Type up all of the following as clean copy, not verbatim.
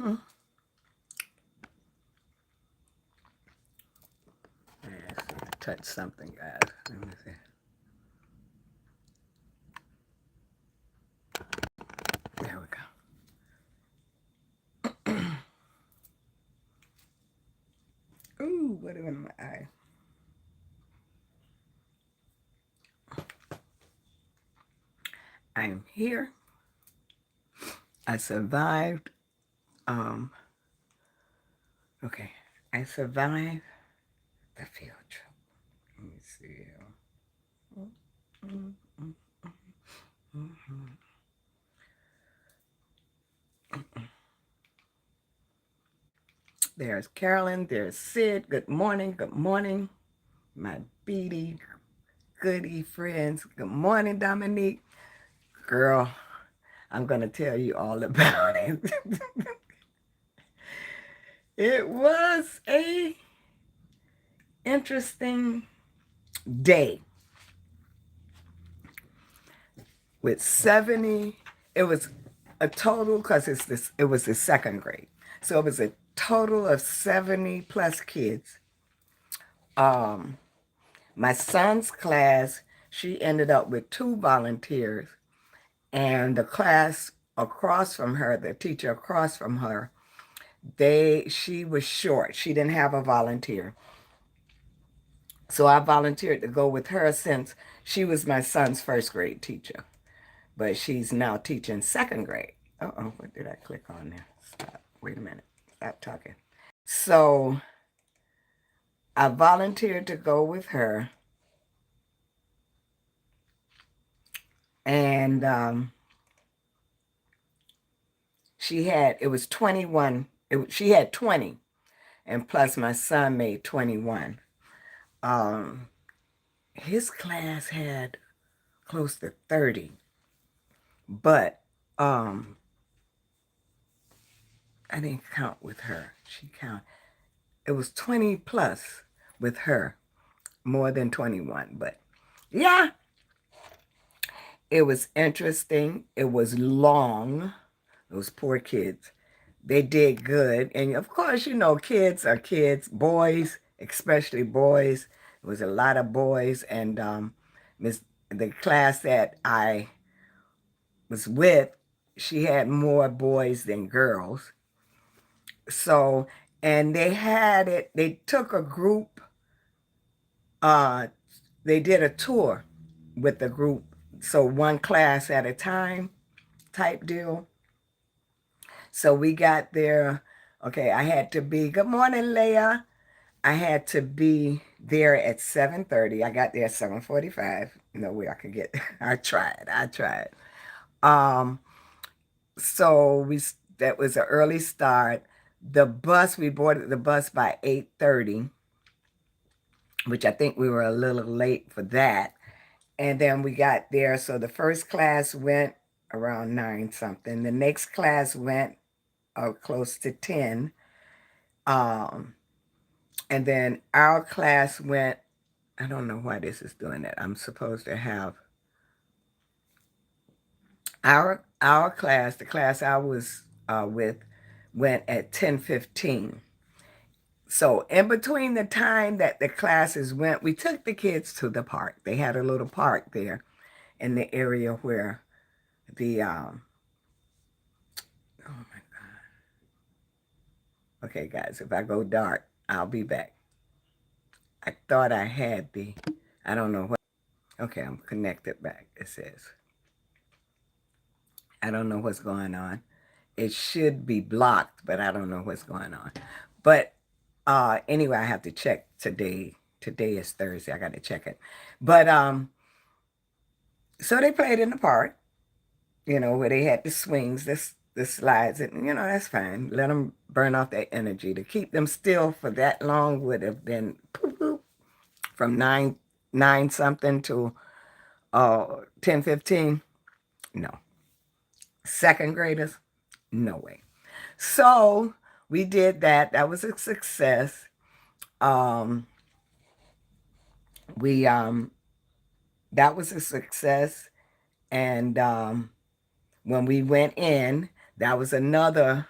Hmm. Let's see, I touched something, guys. Let me see. There we go. Ooh, what in my eye? I'm here. I survived. Um, okay. I survived the field trip. Let me see. Mm, mm, mm, mm. There's Carolyn. There's Sid. Good morning. Good morning. My beady, goody friends. Good morning, Dominique. Girl, I'm going to tell you all about it. It was a interesting day with 70. It was a total, because it was the second grade. So it was a total of 70 plus kids. Um, my son's class, she ended up with 2 volunteers, and the class across from her, the teacher across from her, she was short. She didn't have a volunteer. So I volunteered to go with her since she was my son's first grade teacher. But she's now teaching second grade. Uh-oh, what did I click on there? Stop. Wait a minute. Stop talking. So I volunteered to go with her. And it was 21. She had 20. And plus my son made 21. Um, his class had close to 30. But I didn't count with her. She counted. It was 20 plus with her, more than 21. But yeah, it was interesting. It was long. Those poor kids. They did good. And of course, you know, kids are kids, boys, especially boys. There was a lot of boys. And the class that I was with, she had more boys than girls. So, and they took a group, uh, they did a tour with the group. So one class at a time type deal. So we got there. Okay, I had to be, good morning, Leah. I had to be there at 7:30. I got there at 7:45. No way I could get there. I tried. Um, so that was an early start. We boarded the bus by 8:30, which I think we were a little late for that. And then we got there. So the first class went around 9 something. The next class went close to 10. Um, and then our class went, I don't know why this is doing that. I'm supposed to have our class, the class I was with, went at 10:15. So in between the time that the classes went, we took the kids to the park. They had a little park there in the area where the oh my God. Okay, guys, if I go dark, I'll be back. I thought I had I don't know what. Okay, I'm connected back, it says. I don't know what's going on. It should be blocked, but I don't know what's going on. But anyway, I have to check today. Today is Thursday. I got to check it. But so they played in the park, where they had the swings, the slides, and that's fine. Let them burn off that energy. To keep them still for that long would have been from nine something to 10:15. No. Second graders, no way. So we did that. That was a success. Um, we that was a success. And when we went in, that was another,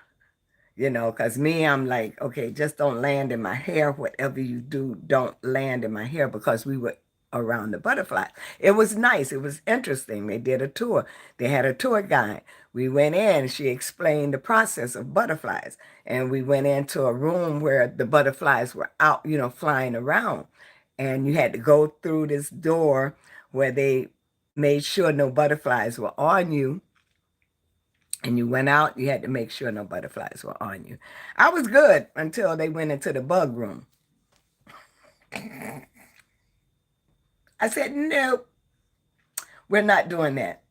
Because me, I'm like, okay, just don't land in my hair. Whatever you do, don't land in my hair, because we were around the butterflies. It was nice. It was interesting. They did a tour. They had a tour guide. We went in. She explained the process of butterflies. And we went into a room where the butterflies were out, flying around. And you had to go through this door where they made sure no butterflies were on you, and you went out, you had to make sure no butterflies were on you. I was good until they went into the bug room. I said, nope, we're not doing that.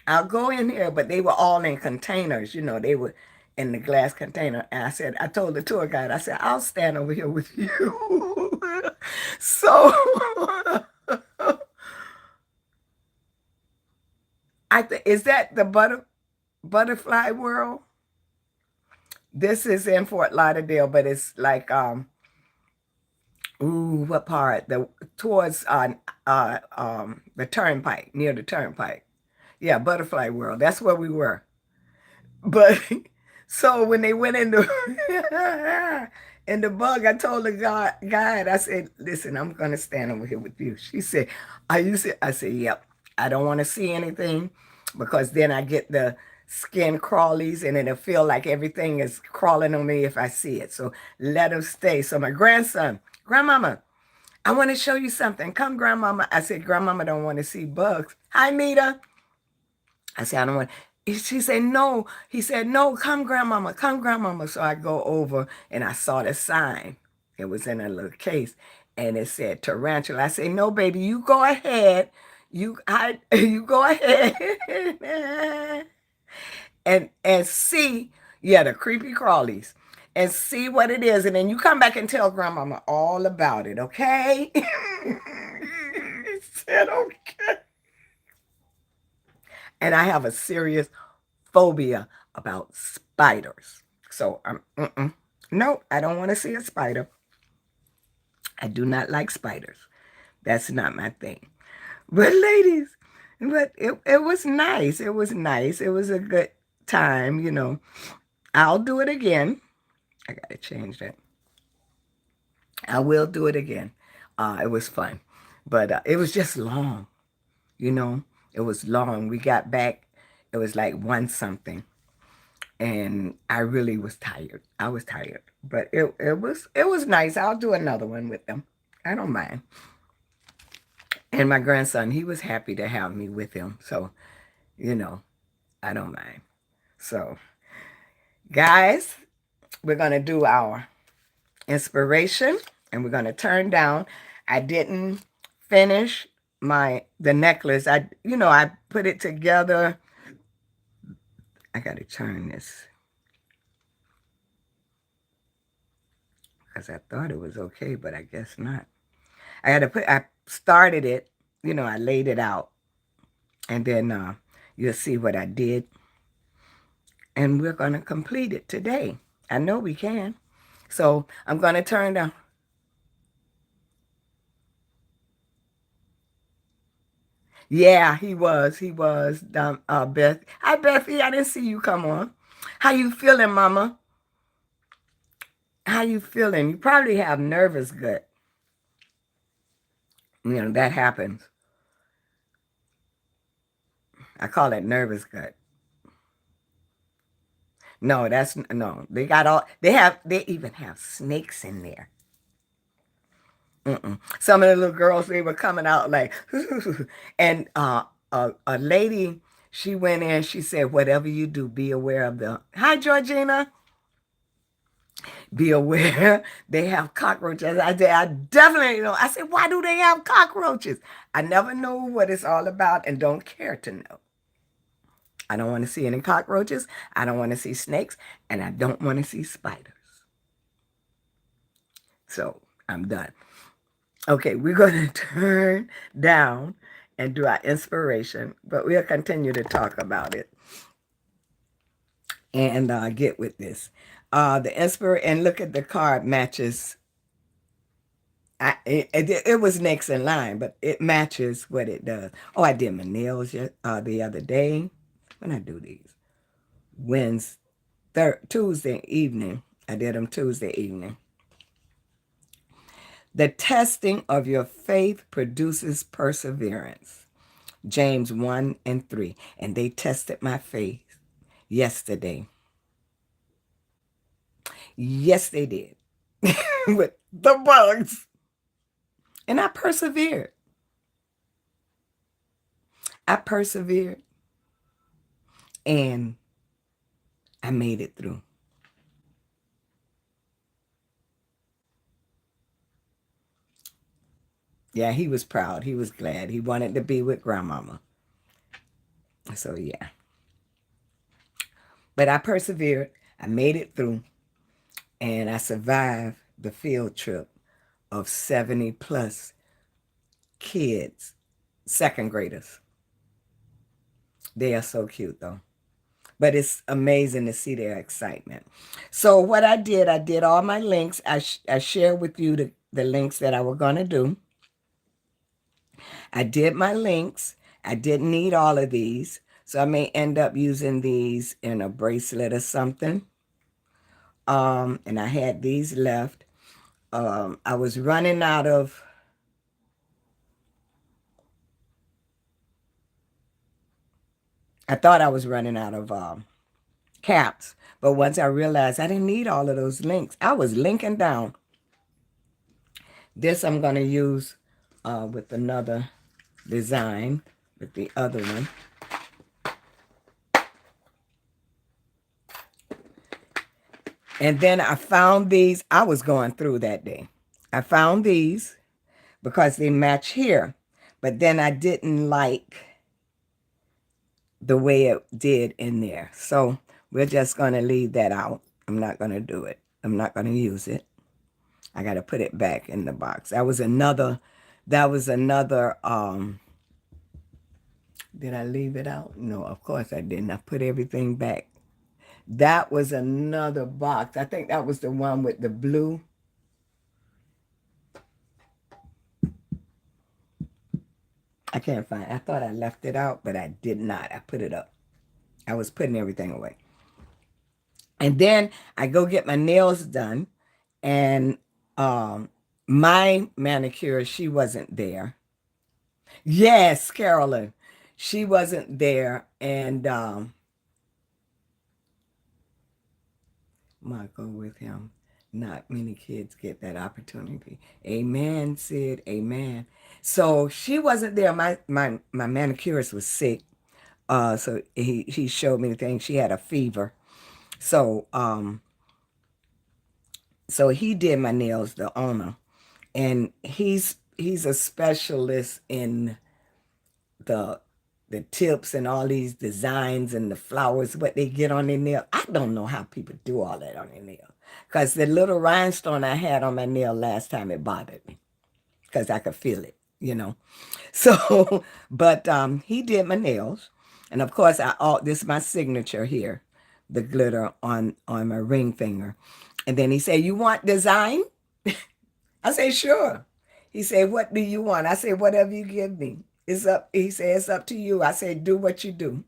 I'll go in here, but they were all in containers. They were in the glass container. And I told the tour guide, I said, I'll stand over here with you. So is that the butterfly world? This is in Fort Lauderdale, but it's like ooh, what part? Towards the turnpike, near the turnpike. Yeah, Butterfly World. That's where we were. But so when they went in the in the bug, I told the guide, I said, listen, I'm gonna stand over here with you. She said, are you see? I said, yep. I don't want to see anything, because then I get the skin crawlies, and it'll feel like everything is crawling on me if I see it. So let them stay. So my grandson, grandmama, I want to show you something. Come, grandmama. I said, grandmama don't want to see bugs. Hi, Mita. I said, I don't want. She said, no. He said, no, come, grandmama. Come, grandmama. So I go over and I saw the sign. It was in a little case, and it said tarantula. I said, no, baby, you go ahead. You go ahead and see, yeah, the creepy crawlies, and see what it is, and then you come back and tell grandmama all about it, okay? He said, okay. And I have a serious phobia about spiders. So no, I don't want to see a spider. I do not like spiders. That's not my thing. But ladies, it was nice. It was nice. It was a good time. I'll do it again. I gotta change that. I will do it again. It was fun, but it was just long. You know, it was long. We got back. It was like one something, and I really was tired. I was tired, but it was nice. I'll do another one with them. I don't mind. And my grandson, he was happy to have me with him. So, you know, I don't mind. So, guys, we're gonna do our inspiration, and we're gonna turn down. I didn't finish the necklace. I put it together. I gotta turn this because I thought it was okay, but I guess not. I started it, I laid it out, and then you'll see what I did, and we're gonna complete it today. I know we can. So I'm gonna turn down. Yeah, he was. He was. Beth. Hi, Bethy. I didn't see you come on. How you feeling, Mama? How you feeling? You probably have nervous gut. That happens. I call it nervous gut. No, that's no. They even have snakes in there. Some of the little girls, they were coming out like, and a lady, she went in, she said, whatever you do, be aware of hi, Georgina, be aware they have cockroaches. I definitely know. I said, why do they have cockroaches? I never know what it's all about and don't care to know. I don't want to see any cockroaches. I don't want to see snakes, and I don't want to see spiders. So I'm done. Okay, we're going to turn down and do our inspiration, but we'll continue to talk about it and get with this. The inspiration, and look at the card matches. It was next in line, but it matches what it does. Oh, I did my nails the other day. When I do these? Wednesday. Tuesday evening. I did them Tuesday evening. The testing of your faith produces perseverance. James 1 and 3. And they tested my faith yesterday. Yes, they did. With the bugs. And I persevered. I persevered. And I made it through. Yeah, he was proud. He was glad. He wanted to be with grandmama. So, yeah. But I persevered. I made it through. And I survived the field trip of 70 plus kids, second graders. They are so cute, though. But it's amazing to see their excitement. So what I did all my links. I shared with you the links that I was going to do. I did my links. I didn't need all of these. So I may end up using these in a bracelet or something. And I had these left. I was running out of... I thought I was running out of caps. But once I realized I didn't need all of those links, I was linking down. This I'm going to use with another design, with the other one. And then I found these. I was going through that day. I found these because they match here. But then I didn't like the way it did in there. So we're just going to leave that out. I'm not going to do it. I'm not going to use it. I got to put it back in the box. That was another, did I leave it out? No, of course I didn't. I put everything back. That was another box. I think that was the one with the blue. I can't find it. I thought I left it out, but I did not. I put it up. I was putting everything away. And then I go get my nails done. And my manicure, she wasn't there. Yes, Carolyn. She wasn't there. And Michael with him. Not many kids get that opportunity. Amen, Sid. Amen. So she wasn't there. My manicurist was sick. So he showed me the thing. She had a fever. So so he did my nails, the owner. And he's a specialist in the tips and all these designs and the flowers, what they get on their nail. I don't know how people do all that on their nail. Because the little rhinestone I had on my nail last time, it bothered me. Because I could feel it, you know. So, but he did my nails. And of course, this is my signature here, the glitter on my ring finger. And then he said, "You want design?" I say, "Sure." He said, "What do you want?" I said, "Whatever you give me. It's up." He said, "It's up to you." I said, "Do what you do."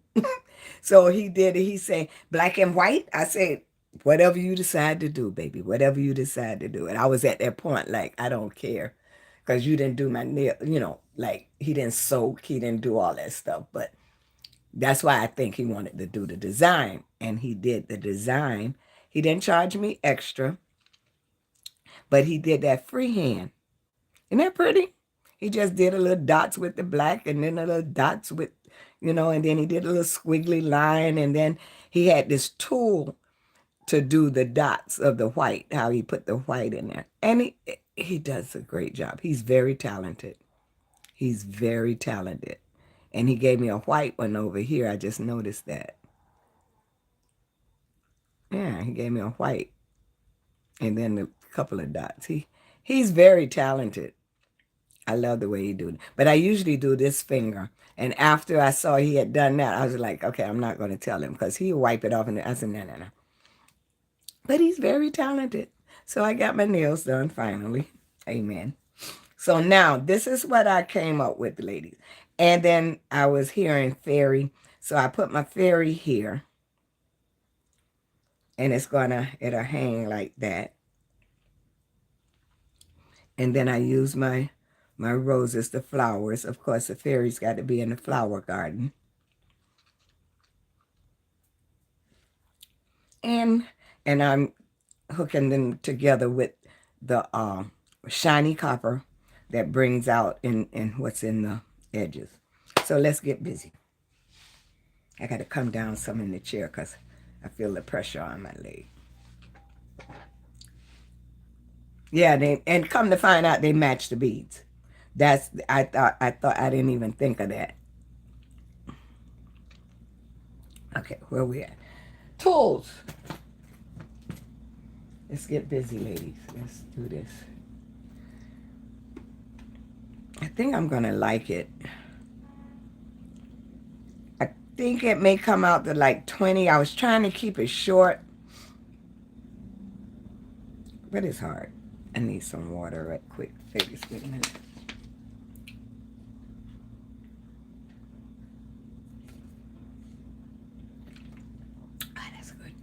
So he did it. He said, "Black and white?" I said, "Whatever you decide to do, baby. Whatever you decide to do." And I was at that point, like, I don't care. Because you didn't do my nail, you know, like he didn't soak, he didn't do all that stuff. But that's why I think he wanted to do the design. And he did the design. He didn't charge me extra, but he did that freehand. Isn't that pretty? He just did a little dots with the black and then a little dots with, you know, and then he did a little squiggly line. And then he had this tool to do the dots of the white, how he put the white in there. And he does a great job. He's very talented. He's very talented. And he gave me a white one over here. I just noticed that. Yeah, he gave me a white. And then a couple of dots. He's very talented. I love the way he do it. But I usually do this finger. And after I saw he had done that, I was like, okay, I'm not going to tell him because he'll wipe it off. And I said, no, no, no. But he's very talented. So I got my nails done finally. Amen. So now this is what I came up with, ladies. And then I was hearing fairy. So I put my fairy here. And it'll hang like that. And then I use my roses, the flowers. Of course, the fairy's got to be in the flower garden. And I'm hooking them together with the shiny copper that brings out in what's in the edges. So let's get busy. I got to come down some in the chair because I feel the pressure on my leg. Yeah, and come to find out they match the beads. I thought I didn't even think of that. Okay, where we at? Tools. Let's get busy, ladies. Let's do this. I think I'm gonna like it. I think it may come out to like 20. I was trying to keep it short, but it's hard. I need some water right quick. Wait a minute. Ah, that's good.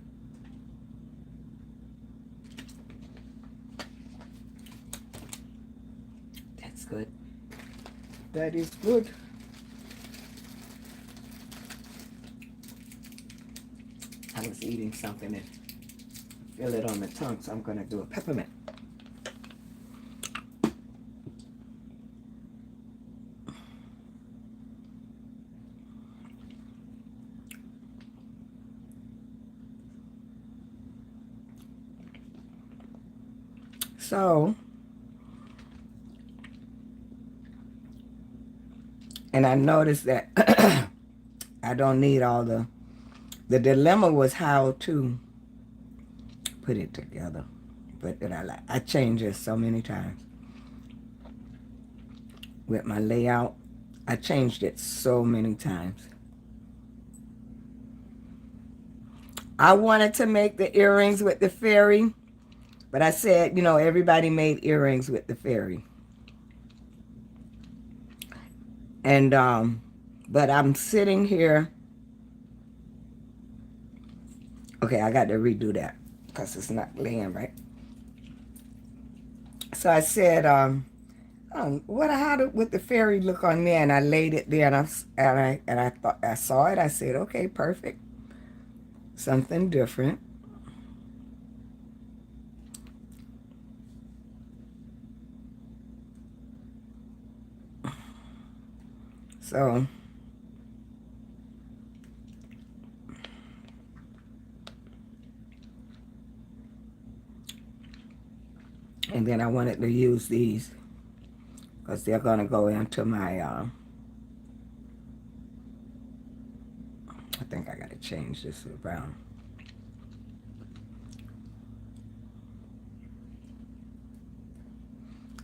That's good. That is good. I was eating something and feel it on the tongue, so I'm going to do a peppermint. So, and I noticed that I don't need all the dilemma was how to put it together. But that I changed it so many times. With my layout, I changed it so many times. I wanted to make the earrings with the fairy, but I said, everybody made earrings with the fairy. And, but I'm sitting here. Okay, I got to redo that because it's not laying right. So I said, how would the fairy look on me? And I laid it there, and I thought I saw it. I said, okay, perfect. Something different. So, and then I wanted to use these because they're going to go into my, I think I got to change this around.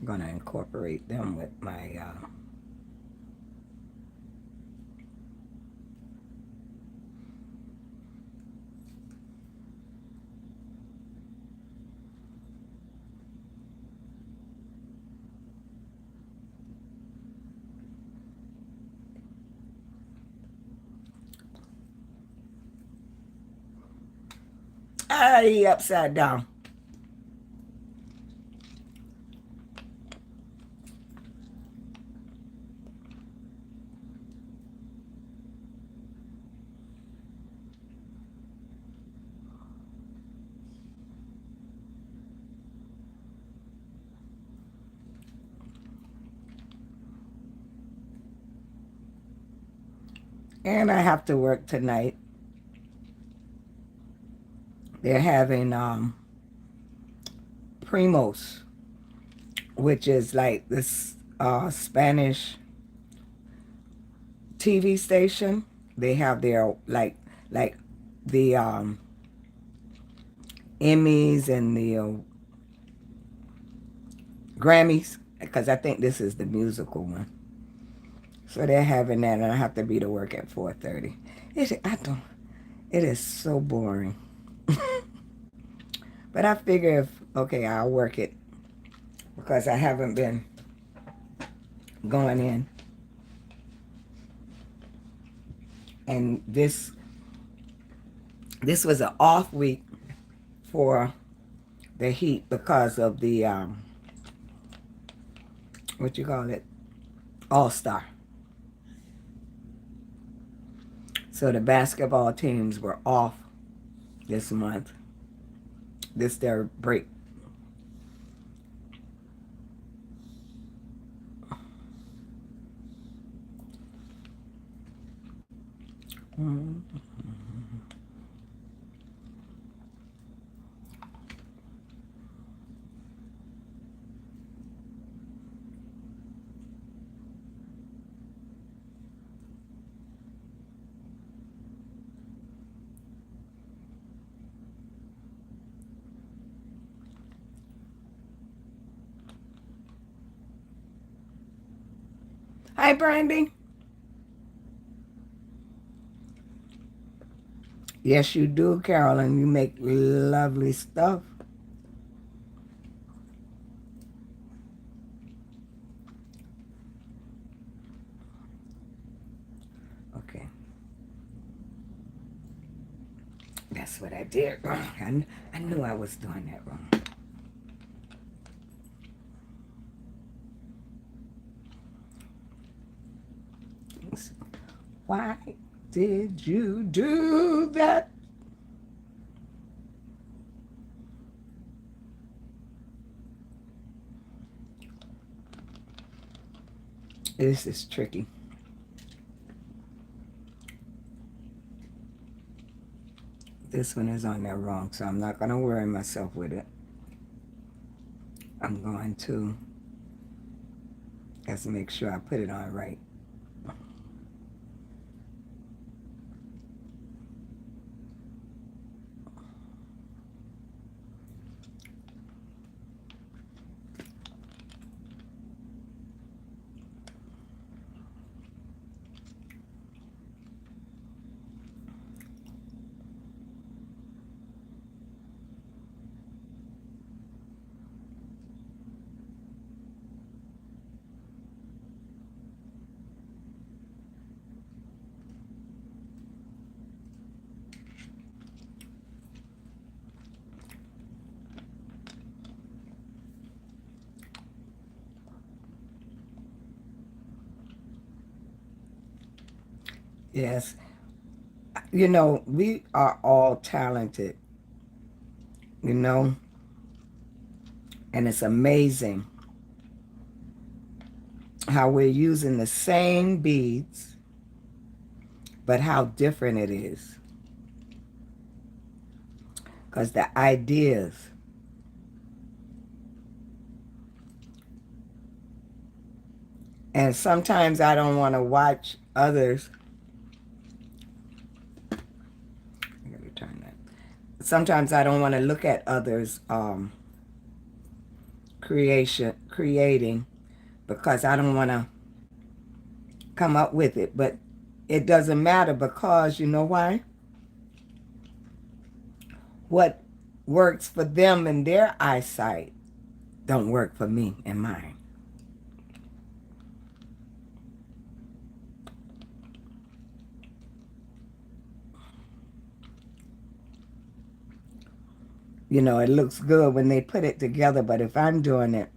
I'm going to incorporate them with my, upside down. And I have to work tonight. They're having Primos, which is like this Spanish TV station. They have their like the Emmys and the Grammys, because I think this is the musical one. So they're having that, and I have to be to work at 4:30. It is so boring. But I figure okay, I'll work it because I haven't been going in. And this was an off week for the heat because of the, what you call it, All-Star. So the basketball teams were off this month. This their break. Hi, Brandy. Yes, you do, Carolyn. You make lovely stuff. Okay. That's what I did wrong. I knew I was doing that wrong. Why did you do that? This is tricky. This one is on there wrong, so I'm not going to worry myself with it. I'm going to just make sure I put it on right. Yes. You know, we are all talented, you know, and it's amazing how we're using the same beads, but how different it is. Because the ideas, and sometimes I don't want to watch others. I gotta turn that. Sometimes I don't want to look at others creating, because I don't want to come up with it. But it doesn't matter, because you know why? What works for them in their eyesight don't work for me and mine. You know, it looks good when they put it together, but if I'm doing it,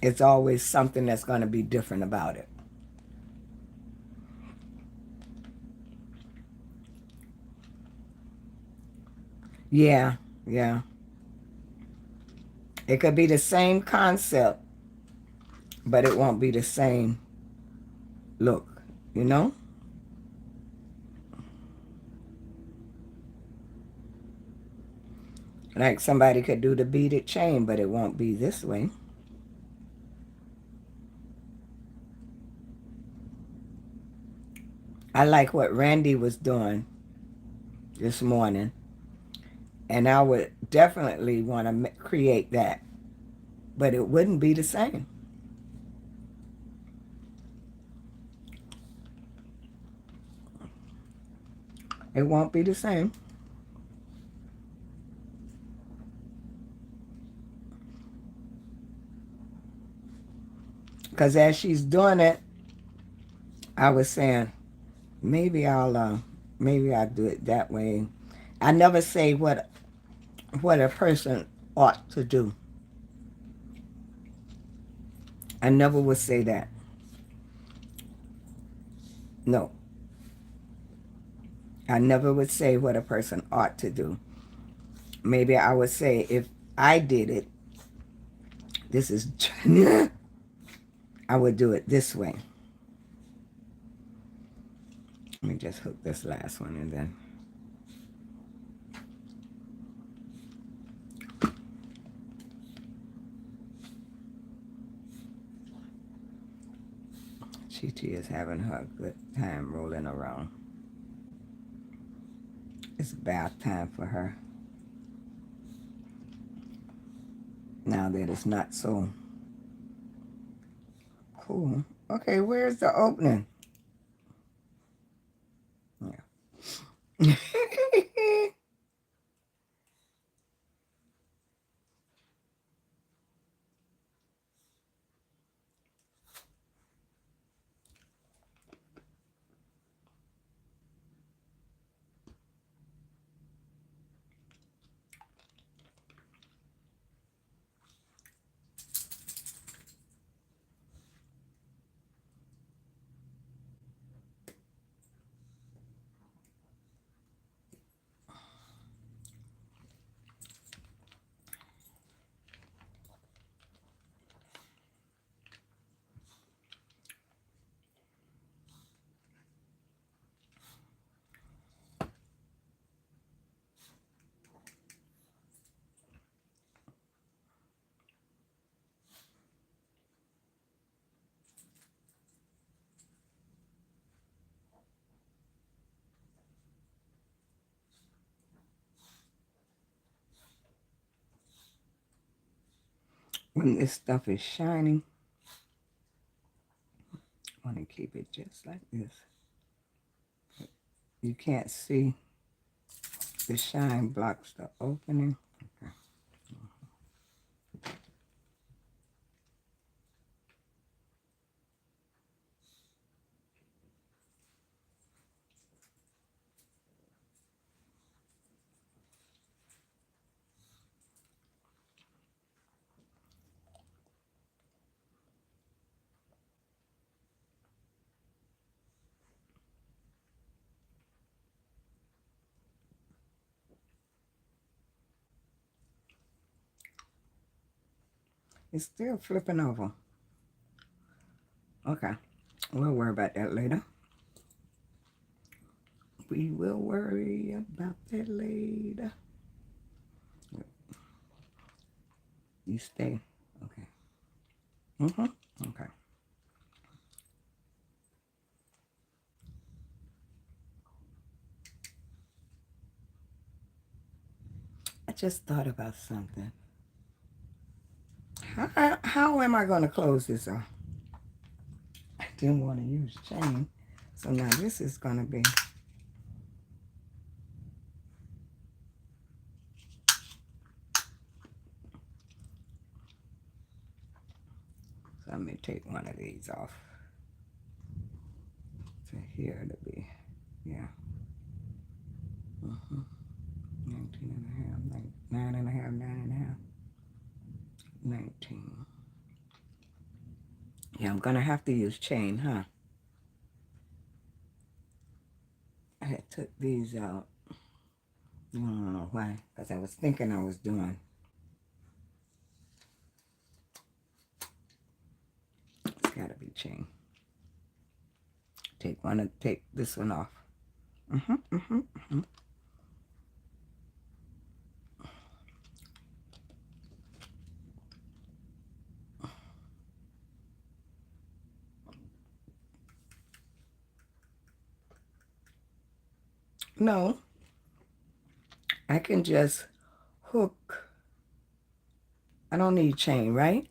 it's always something that's going to be different about it. Yeah, yeah. It could be the same concept, but it won't be the same look, you know? Like somebody could do the beaded chain, but it won't be this way. I like what Randy was doing this morning, and I would definitely want to create that, but it wouldn't be the same. It won't be the same. Because as she's doing it, I was saying, maybe I'll do it that way. I never say what what a person ought to do. I never would say that. No, I never would say what a person ought to do. Maybe I would say if I did it, this is, I would do it this way. Let me just hook this last one and then. Chi is having her good time rolling around. It's bath time for her. Now that it's not so cool. Okay, where's the opening? Yeah. When this stuff is shining, I want to keep it just like this. You can't see the shine blocks the opening. Okay. It's still flipping over. Okay. We'll worry about that later. We will worry about that later. You stay. Okay. Okay. I just thought about something. How am I going to close this off? I didn't want to use chain. So now this is going to be. So I'm going to take one of these off. To here to be. Yeah. 19 and a half, 9 and a half, 9 and a half, 19. Yeah, I'm going to have to use chain, huh? I had took these out. I don't know why, because I was thinking I was doing. It's got to be chain. Take this one off. No, I can just hook. I don't need chain, right?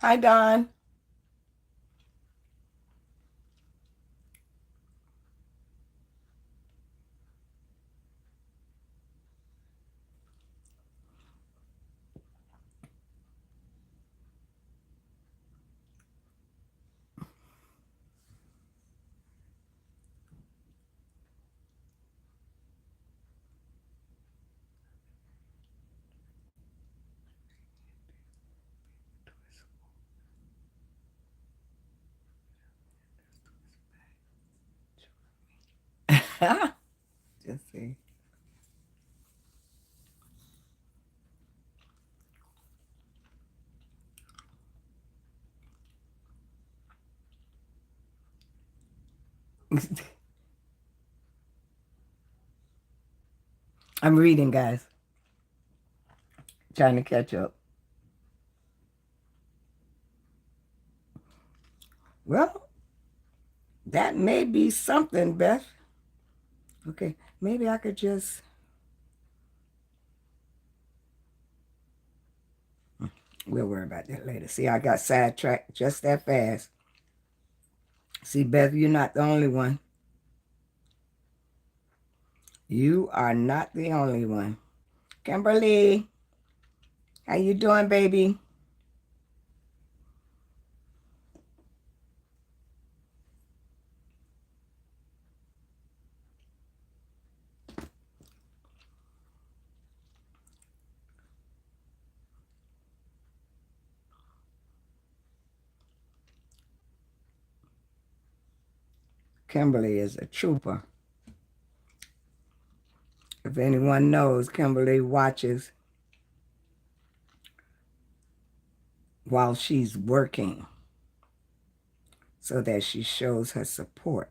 Hi, Don. Just see. I'm reading, guys. Trying to catch up. Well, that may be something, Beth. Okay, maybe I could just... We'll worry about that later. See, I got sidetracked just that fast. See, Beth, you're not the only one. You are not the only one. Kimberly, how you doing, baby? Kimberly is a trooper. If anyone knows, Kimberly watches while she's working so that she shows her support.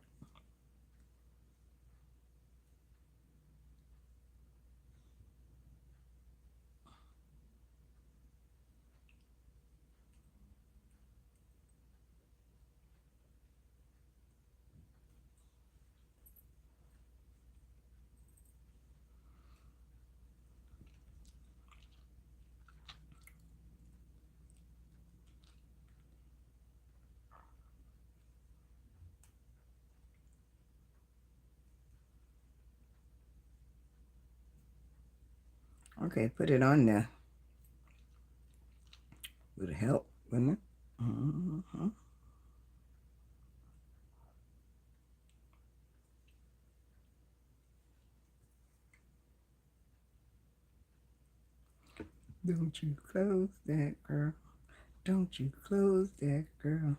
Okay, put it on there. Would help, wouldn't it? Mm-hmm. Don't you close that, girl. Don't you close that, girl.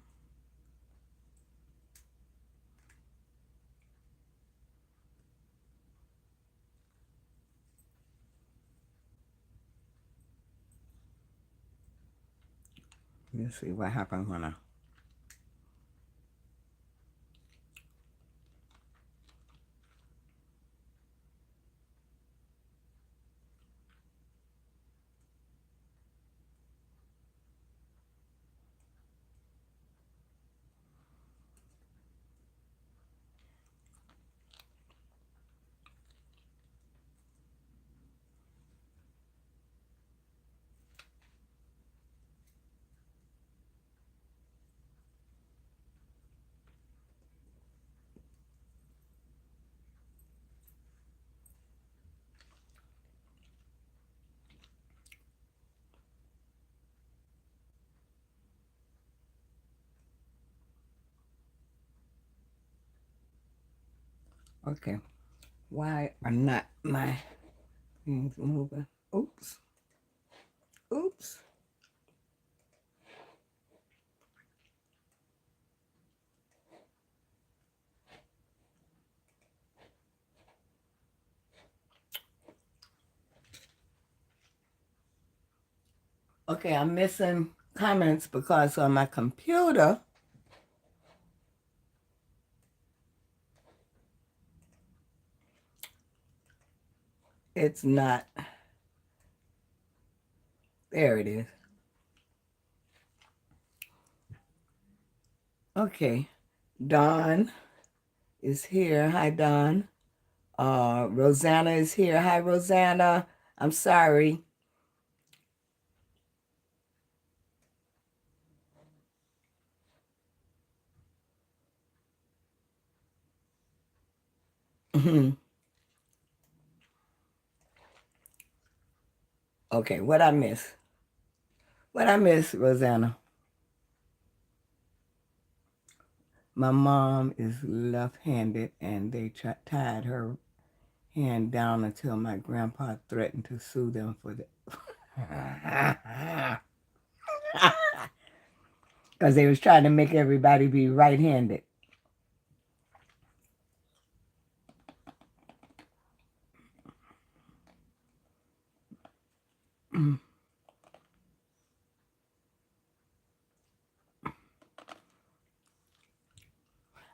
Let's see what happens when I... Okay. Why are not my things moving? Oops. Oops. Okay, I'm missing comments because on my computer, it's not... There it is. Okay. Dawn is here. Hi, Dawn. Rosanna is here. Hi, Rosanna. I'm sorry. Okay, what I miss? What I miss, Rosanna? My mom is left-handed, and they tied her hand down until my grandpa threatened to sue them for the... Because they was trying to make everybody be right-handed.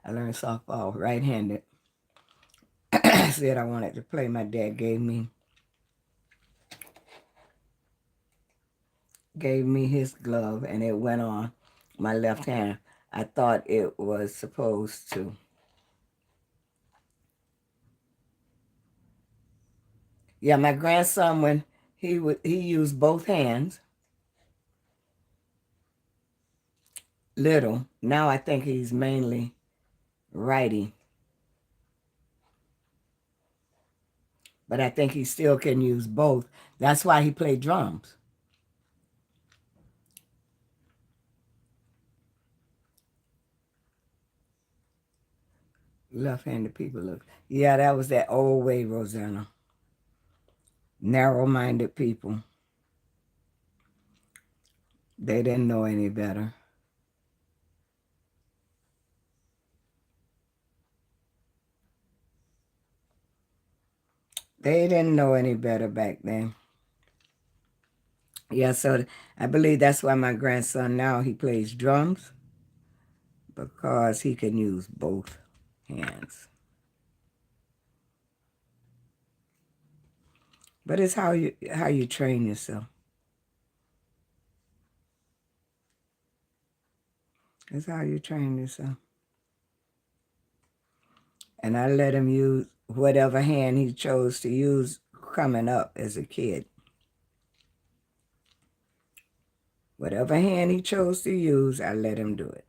I learned softball right-handed. Said I wanted to play. My dad gave me his glove, and it went on my left hand. I thought it was supposed to. Yeah, my grandson, when he used both hands, little. Now I think he's mainly righty, but I think he still can use both. That's why he played drums. Left-handed people look. Yeah, that was that old way, Rosanna. Narrow-minded people. They didn't know any better. They didn't know any better back then. Yeah, so I believe that's why my grandson now, he plays drums, because he can use both hands. But it's how you train yourself. It's how you train yourself. And I let him use whatever hand he chose to use coming up as a kid. Whatever hand he chose to use, I let him do it.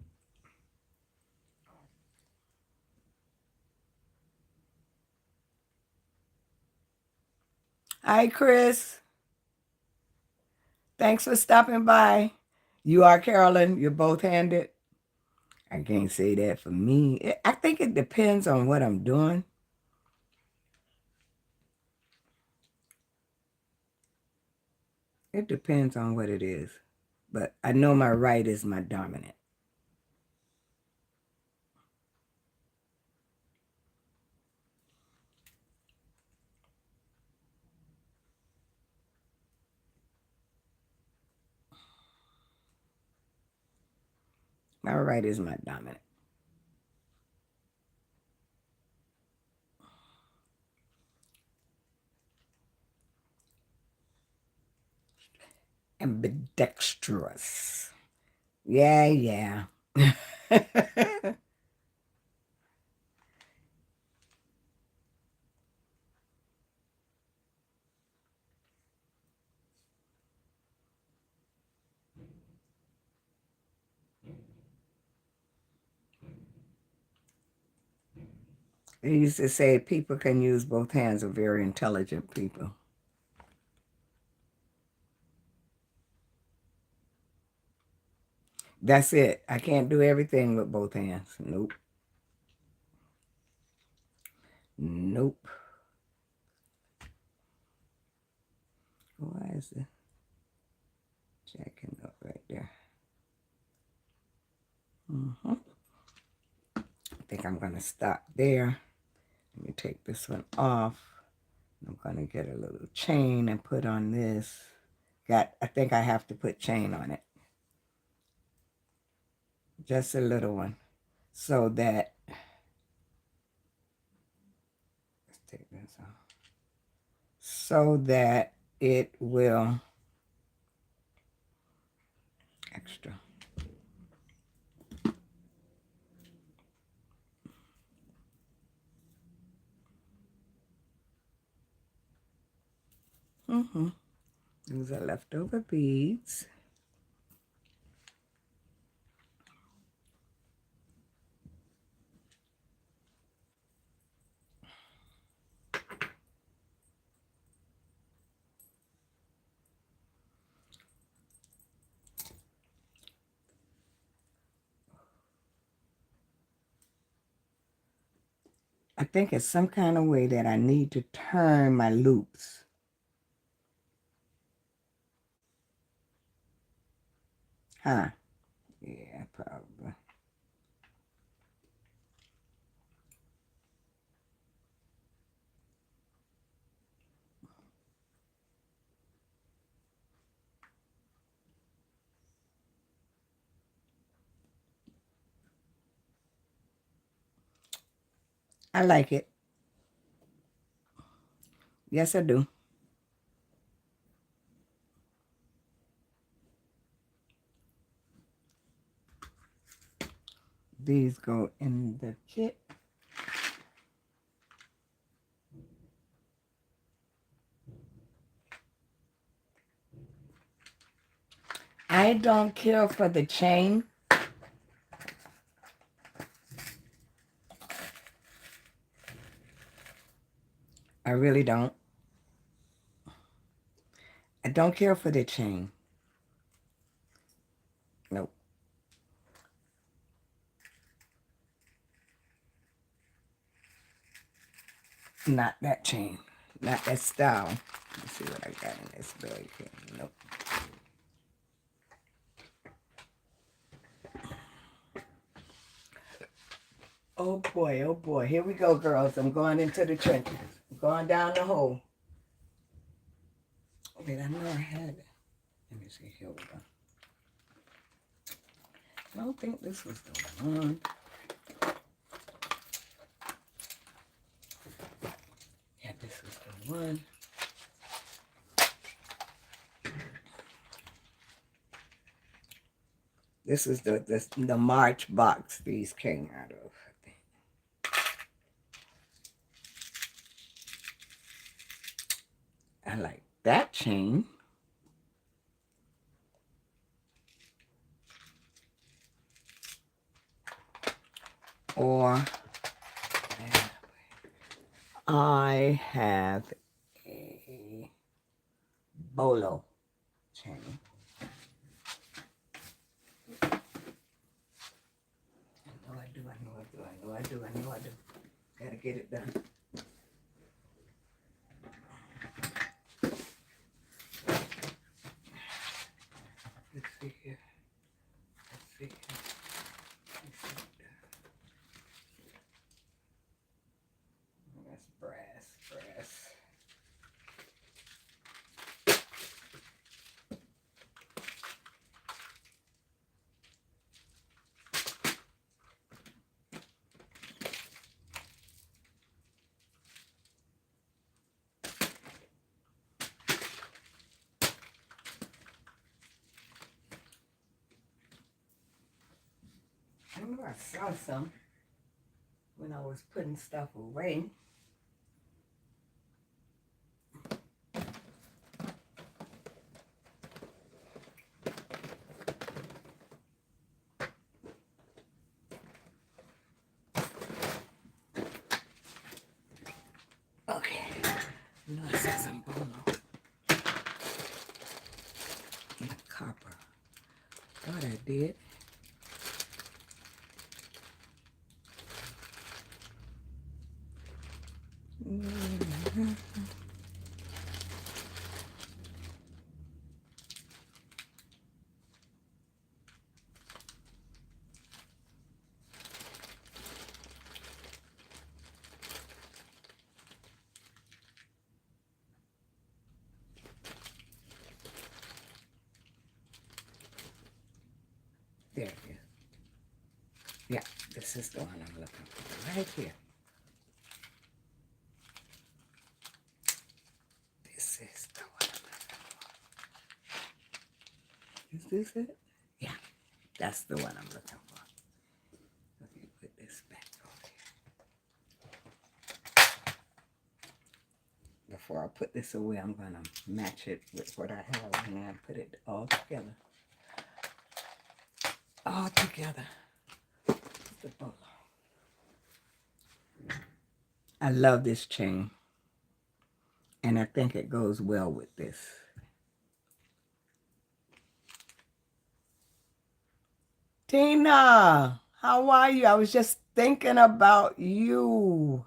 Hi, Chris. Thanks for stopping by. You are Carolyn. You're both-handed. I can't say that for me. I think it depends on what I'm doing. It depends on what it is. But I know my right is my dominant. My right is my dominant. Ambidextrous. Yeah, yeah. They used to say people can use both hands are very intelligent people. That's it. I can't do everything with both hands. Nope. Nope. Why is the jacking up right there? I think I'm going to stop there. Let me take this one off. I'm going to get a little chain and put on this. I think I have to put chain on it. Just a little one. So that, let's take this off. So that it will, extra. These are leftover beads. I think it's some kind of way that I need to turn my loops. Huh? Yeah, probably. I like it. Yes, I do. These go in the kit. I don't care for the chain. I really don't. I don't care for the chain. Nope. Not that chain. Not that style. Let's see what I got in this bag here. Nope. Oh boy, oh boy. Here we go, girls. I'm going into the trenches. I'm going down the hole. Wait, I know I had it. Let me see. Here we go. I don't think this was the one. Yeah, this was the one. This is the March box these came out of, I think. I like that chain. Or I have a bolo chain. I know I do. Gotta get it done. Let's see here. Let's see here. That's brass. I know I saw some when I was putting stuff away. Okay. I know I saw some bolo. And copper. Thought I did. There it is. Yeah, this is the one I'm looking for. Right here. This is the one I'm looking for. Is this it? Yeah, that's the one I'm looking for. Let me put this back over here. Before I put this away, I'm going to match it with what I have and then put it all together. All together. The bolo. I love this chain. And I think it goes well with this. Tina, how are you? I was just thinking about you.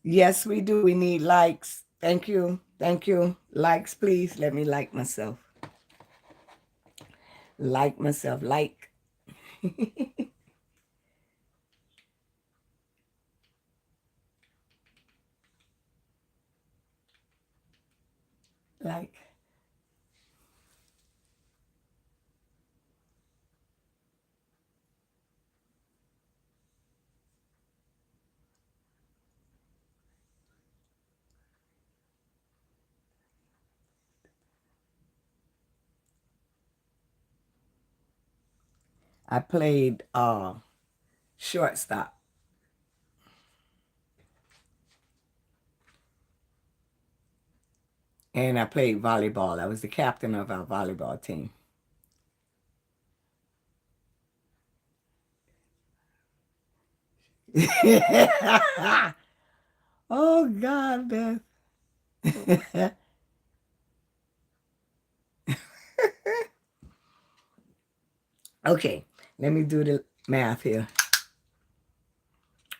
Yes, we do. We need likes. Thank you. Thank you. Likes, please. Let me like myself. Like myself. Like. Like. I played shortstop. And I played volleyball. I was the captain of our volleyball team. Oh, God, Beth. Okay, let me do the math here.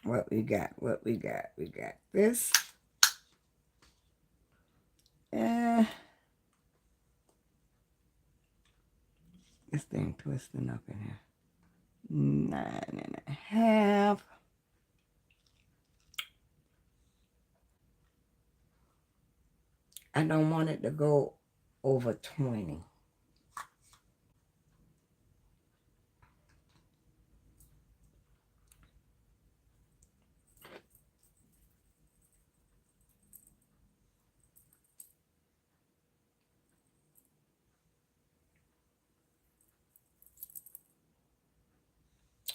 What we got? What we got? We got this. Eh, this thing twisting up in here. 9.5. I don't want it to go over 20.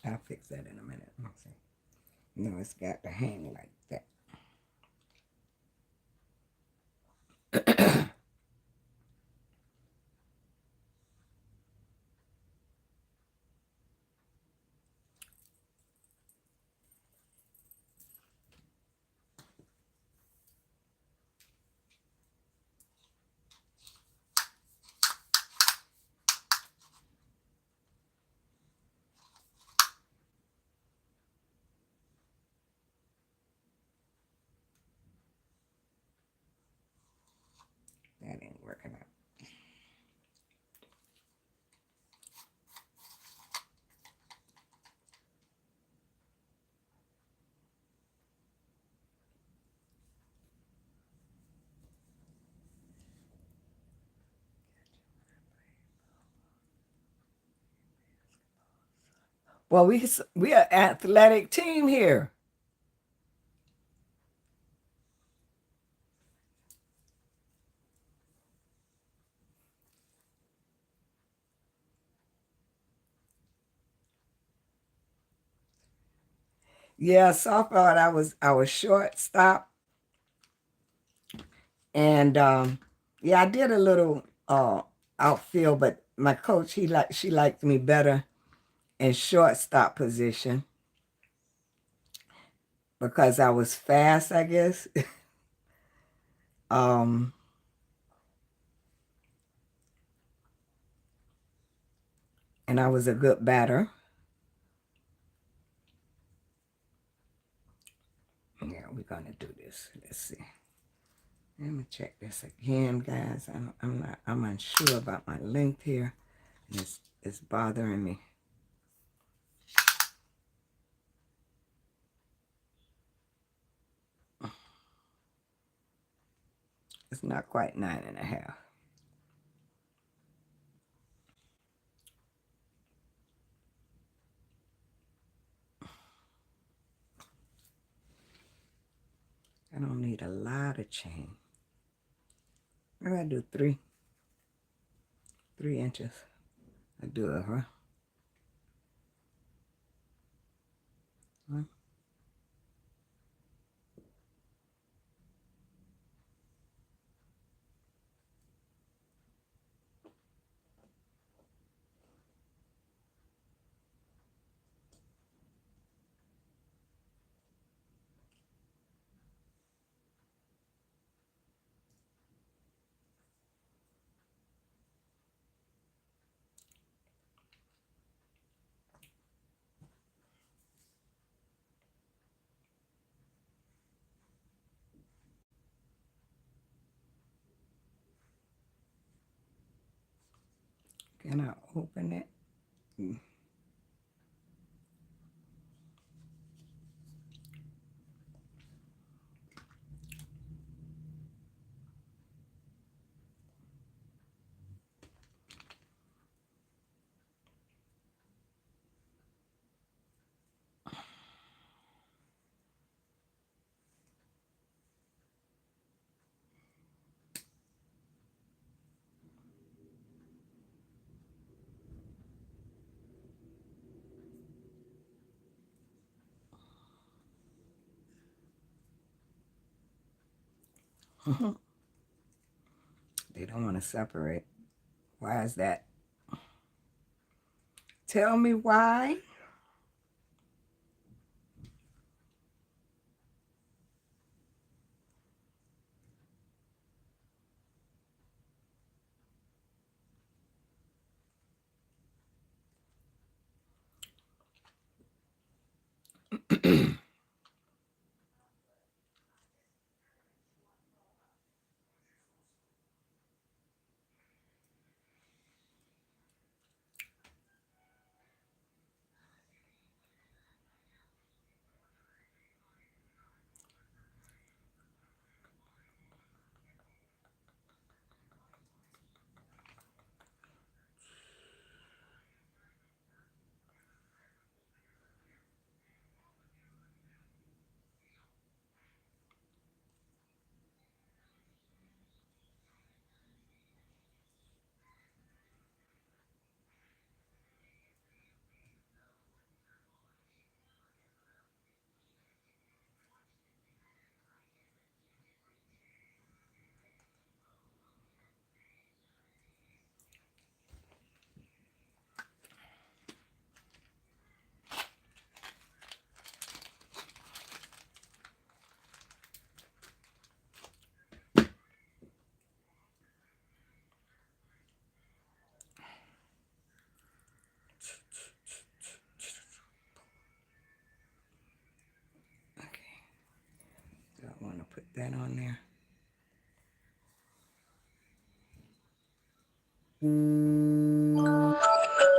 I'll fix that in a minute. Let's see. No, it's got to hang like that. That ain't working out. Well, we are athletic team here. Yeah, softball. I was shortstop, and yeah, I did a little outfield, but my coach she liked me better in shortstop position because I was fast, I guess. um, and I was a good batter. Yeah, we're gonna do this. Let's see. Let me check this again, guys. I'm unsure about my length here. It's bothering me. It's not quite 9.5. I don't need a lot of chain. I gotta do 3 inches. I do it, huh? Huh? Can I open it? They don't want to separate. Why is that? Tell me why. Okay. Do I want to put that on there?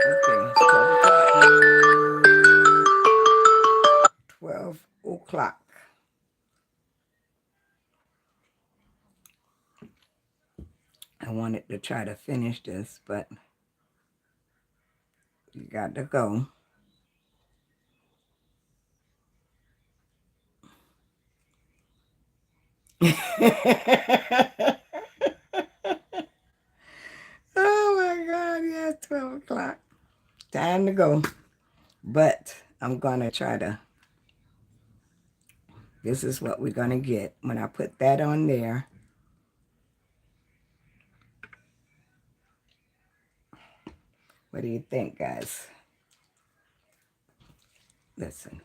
Okay, it's 12 o'clock. I wanted to try to finish this, but you got to go. Oh my God, yeah, 12 o'clock. Time to go. But I'm going to try to, this is what we're going to get. When I put that on there, what do you think, guys? Listen.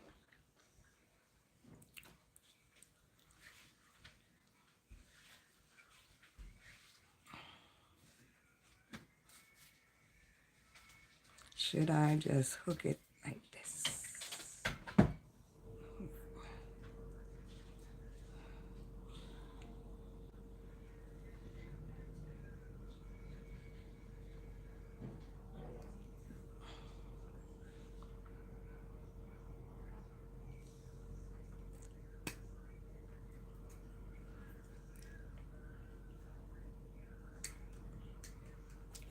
Should I just hook it like this?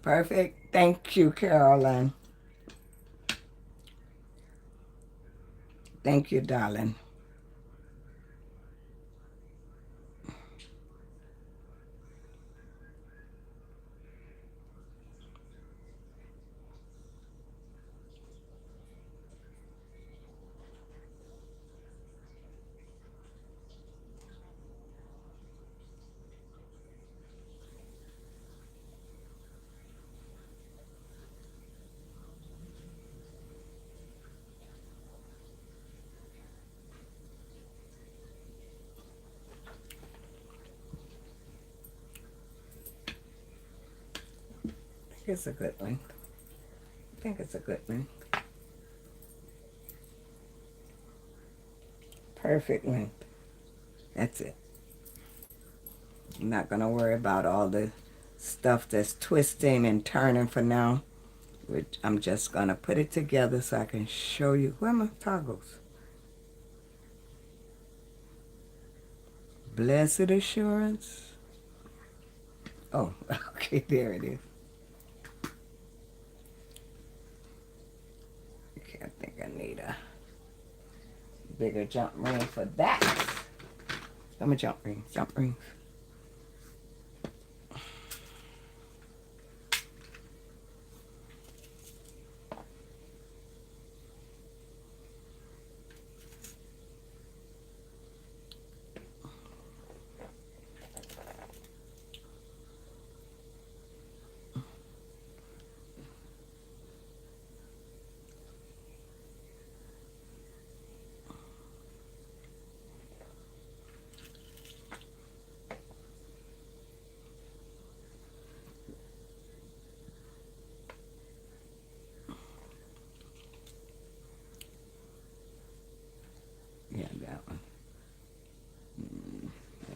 Perfect. Thank you, Caroline. Thank you, darling. I think it's a good one. I think it's a good one. Perfect length. That's it. I'm not going to worry about all the stuff that's twisting and turning for now. Which I'm just going to put it together so I can show you. Where are my toggles? Blessed assurance. Oh, okay, there it is. Okay, I think I need a bigger jump ring for that. I'm a jump ring, jump ring.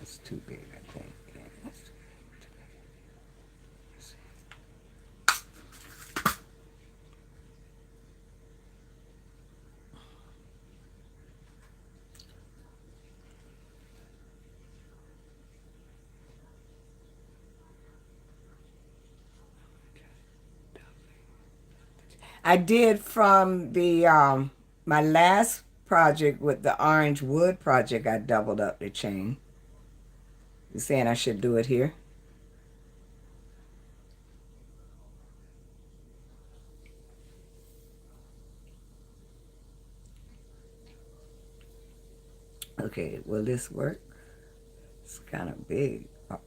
It's too big, I think. Yeah, that's too big. I did from the my last project with the orange wood project. I doubled up the chain. You saying I should do it here? Okay, will this work? It's kind of big. Oh,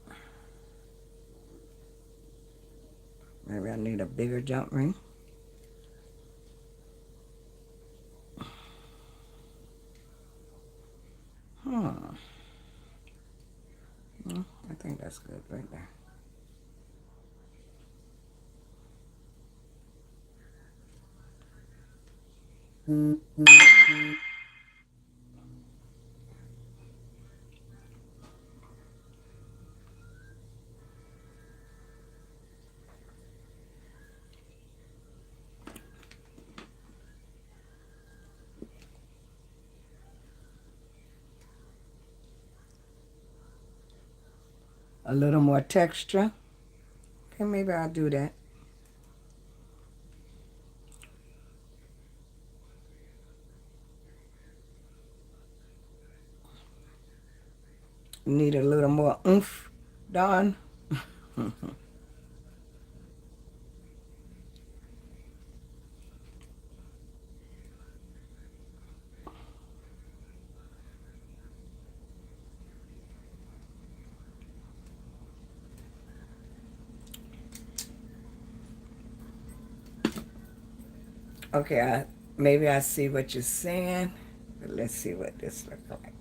maybe I need a bigger jump ring. Hmm. I think that's good right there. A little more texture. Okay, maybe I'll do that. Need a little more oomph, Dawn. Okay, maybe I see what you're saying. But let's see what this looks like.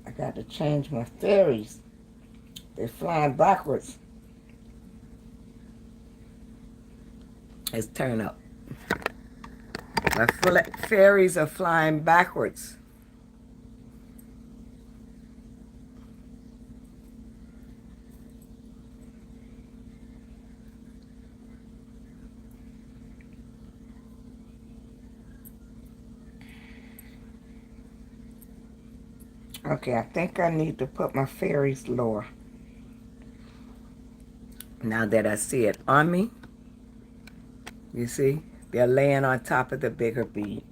I got to change my fairies. They're flying backwards. Let's turn up. My fairies are flying backwards. Okay, I think I need to put my fairies lower. Now that I see it on me, you see, they're laying on top of the bigger bead.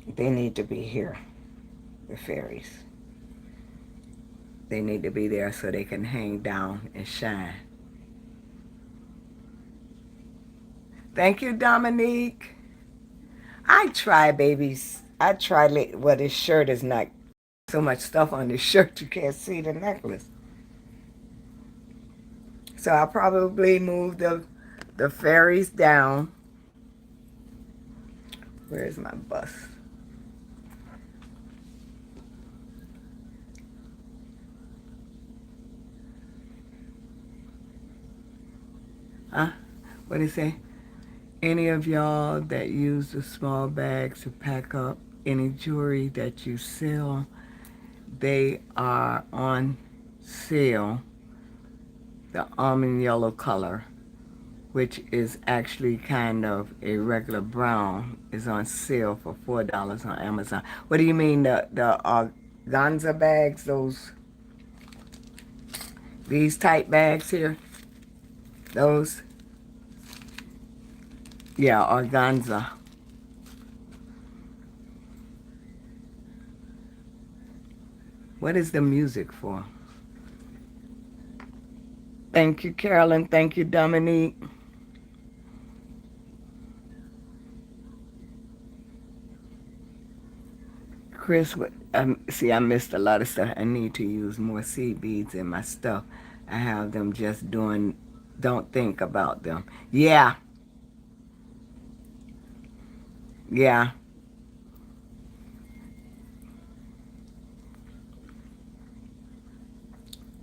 They need to be here, the fairies. They need to be there so they can hang down and shine. Thank you, Dominique. I try, babies. I try. Well, this shirt is not so much stuff on this shirt you can't see the necklace. So I'll probably move the fairies down. Where's my bust? Huh? What did it say? Any of y'all that use the small bags to pack up any jewelry that you sell, they are on sale. The almond yellow color, which is actually kind of a regular brown, is on sale for $4 on Amazon. What do you mean, the organza bags? These type bags here? Those? Yeah, organza. What is the music for? Thank you, Carolyn. Thank you, Dominique. Chris, see, I missed a lot of stuff. I need to use more seed beads in my stuff. I have them just doing, don't think about them. Yeah, Yeah.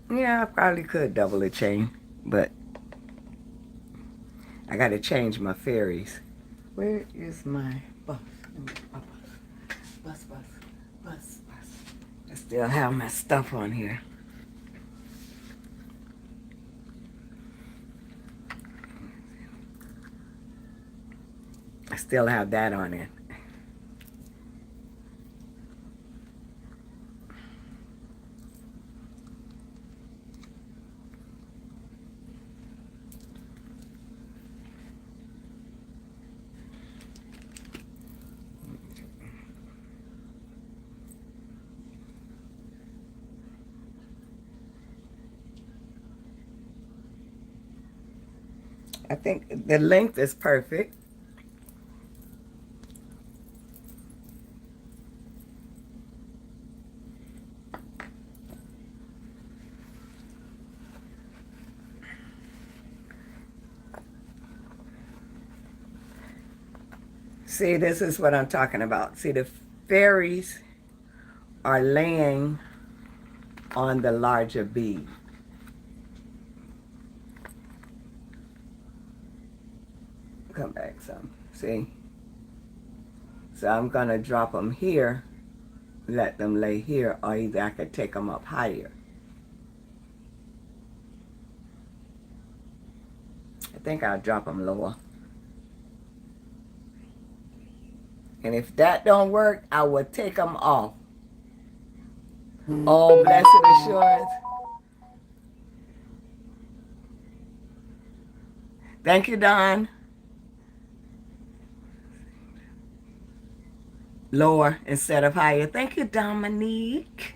Yeah, I probably could double a chain, but I got to change my fairies. Where is my bus? Bus, bus, bus, bus. I still have my stuff on here. I still have that on it. I think the length is perfect. See, this is what I'm talking about. See, the fairies are laying on the larger bead. Come back some. See? So I'm going to drop them here, let them lay here, or either I could take them up higher. I think I'll drop them lower. And if that don't work, I will take them off. Oh, blessed assurance. Thank you, Don. Lower instead of higher. Thank you, Dominique.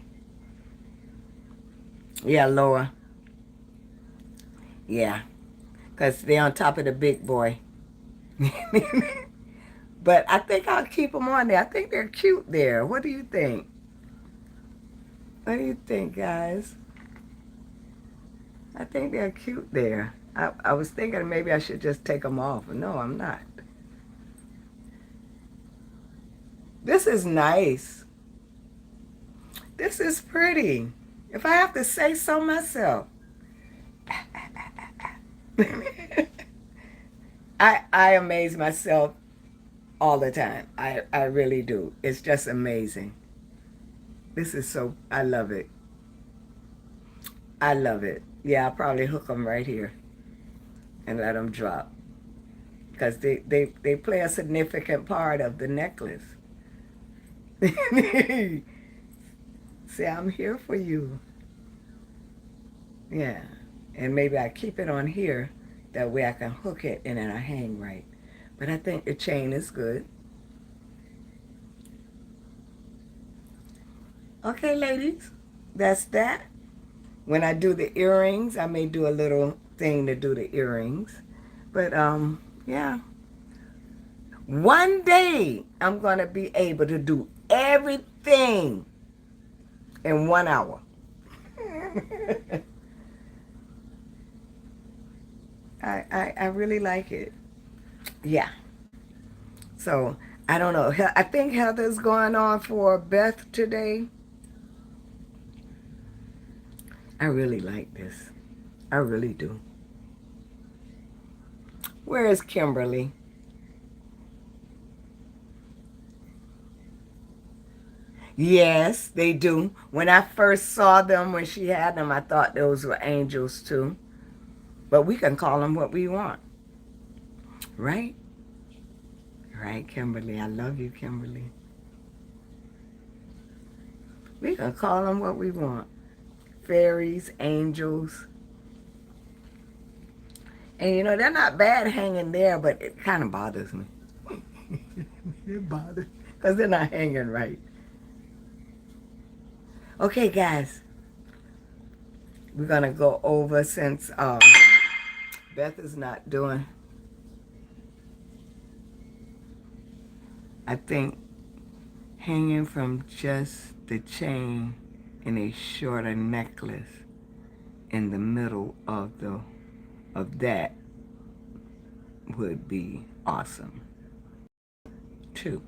Yeah, lower. Yeah, because they're on top of the big boy. But I think I'll keep them on there. I think they're cute there. What do you think? What do you think, guys? I think they're cute there. I was thinking maybe I should just take them off. No, I'm not. This is nice. This is pretty. If I have to say so myself. I amaze myself all the time. I really do. It's just amazing. This is so, I love it. I love it. Yeah, I'll probably hook them right here and let them drop. Because they play a significant part of the necklace. See, I'm here for you. Yeah. And maybe I keep it on here. That way I can hook it and then I hang right. But I think the chain is good. Okay, ladies. That's that. When I do the earrings, I may do a little thing to do the earrings. But, yeah. One day, I'm going to be able to do everything in 1 hour. I really like it. Yeah. So, I don't know. I think Heather's going on for Beth today. I really like this. I really do. Where is Kimberly? Yes, they do. When I first saw them, when she had them, I thought those were angels too. But we can call them what we want. Right? Right, Kimberly. I love you, Kimberly. We can call them what we want. Fairies, angels. And you know, they're not bad hanging there, but it kind of bothers me. It bothers me because they're not hanging right. Okay, guys. We're going to go over since Beth is not doing, I think, hanging from just the chain in a shorter necklace in the middle of that would be awesome. 2.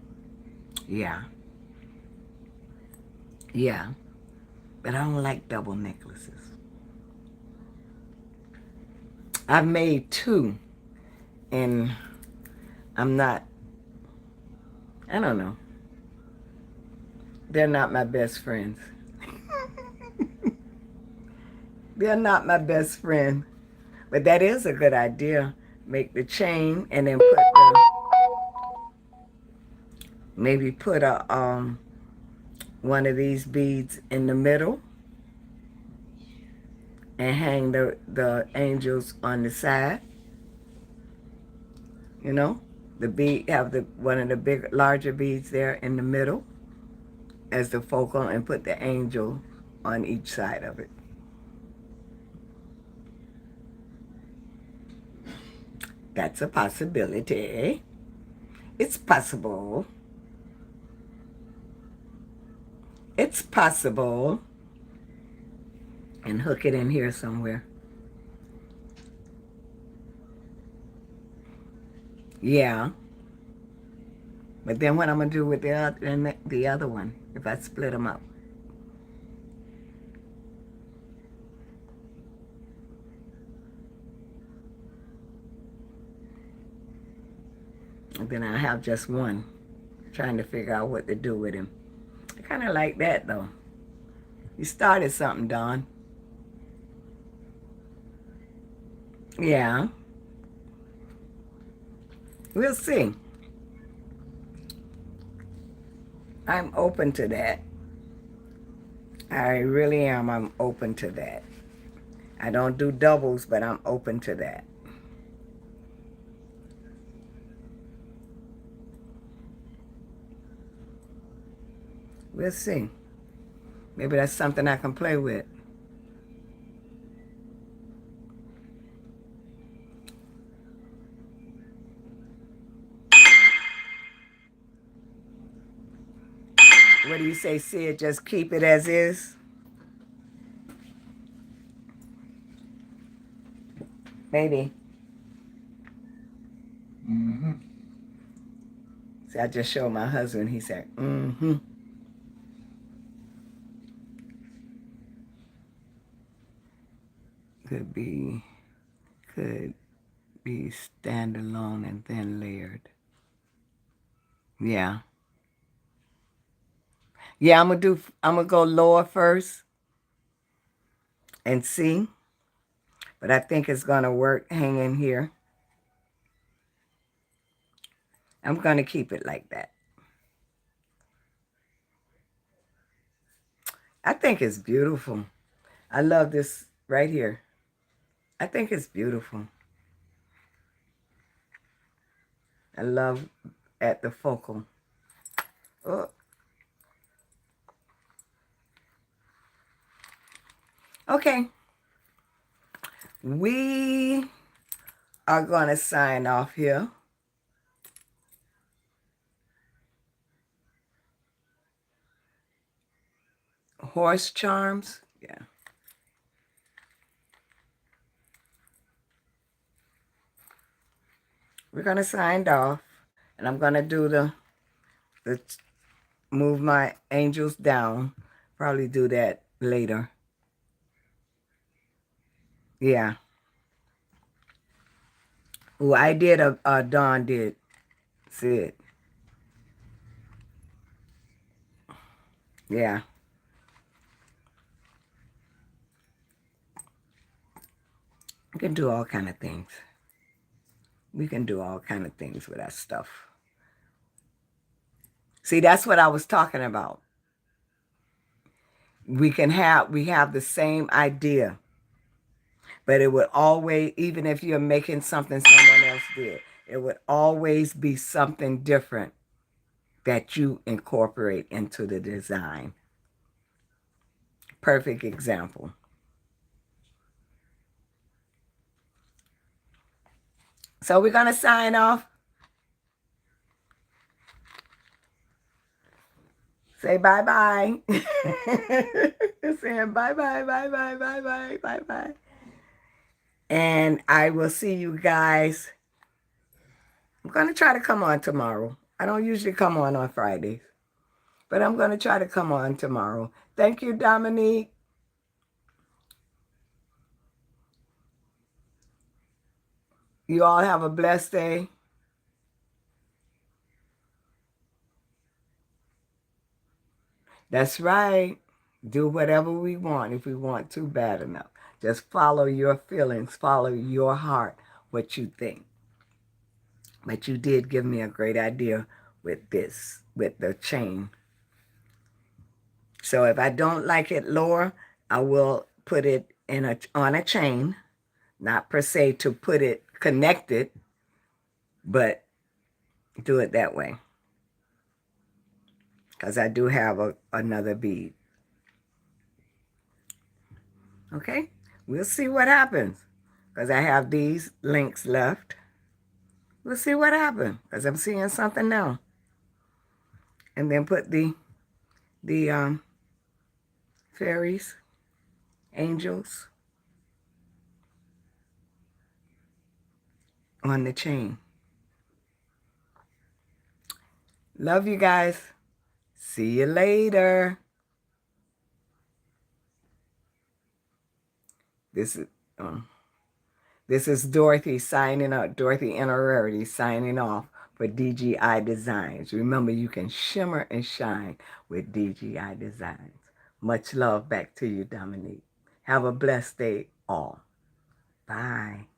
Yeah. Yeah. But I don't like double necklaces. I've made 2, and I'm not, I don't know. They're not my best friends. They're not my best friend. But that is a good idea. Make the chain and then maybe put one of these beads in the middle and hang the angels on the side. You know, the bead, have one of the larger beads there in the middle as the focal, and put the angel on each side of it. That's a possibility. It's possible. It's possible. And hook it in here somewhere. Yeah. But then what I'm going to do with the other one, if I split them up? And then I have just one, trying to figure out what to do with him. I kind of like that, though. You started something, Dawn. Yeah. We'll see. I'm open to that. I really am. I'm open to that. I don't do doubles, but I'm open to that. We'll see. Maybe that's something I can play with. What do you say, Sid? Just keep it as is? Maybe. Mm-hmm. See, I just showed my husband. He said, mm-hmm. Could be standalone and then layered. Yeah. Yeah, I'm gonna go lower first and see. But I think it's gonna work hanging here. I'm gonna keep it like that. I think it's beautiful. I love this right here. I think it's beautiful. I love at the focal. Oh. Okay. We are going to sign off here. Horse charms. Yeah. We're going to sign off. And I'm going to do the move my angels down. Probably do that later. Yeah. Oh, I did Dawn did. See it. Yeah. We can do all kind of things. We can do all kind of things with our stuff. See, that's what I was talking about. We have the same idea, but it would always, even if you're making something someone else did, it would always be something different that you incorporate into the design. Perfect example. So we're going to sign off. Say bye-bye. Saying bye-bye, bye-bye, bye-bye, bye-bye. And I will see you guys. I'm going to try to come on tomorrow. I don't usually come on Fridays, but I'm going to try to come on tomorrow. Thank you, Dominique. You all have a blessed day. That's right. Do whatever we want if we want to bad enough. Just follow your feelings, follow your heart, what you think. But you did give me a great idea with this, with the chain. So if I don't like it lower, I will put it on a chain, not per se to put it connected, but do it that way. Because I do have another bead. Okay? We'll see what happens. Because I have these links left. We'll see what happens. Because I'm seeing something now. And then put the fairies, angels on the chain. Love you guys. See you later. This is this is Dorothy signing up. Dorothy Rarity signing off for DGI Designs. Remember, you can shimmer and shine with DGI Designs. Much love back to you, Dominique. Have a blessed day all. Bye.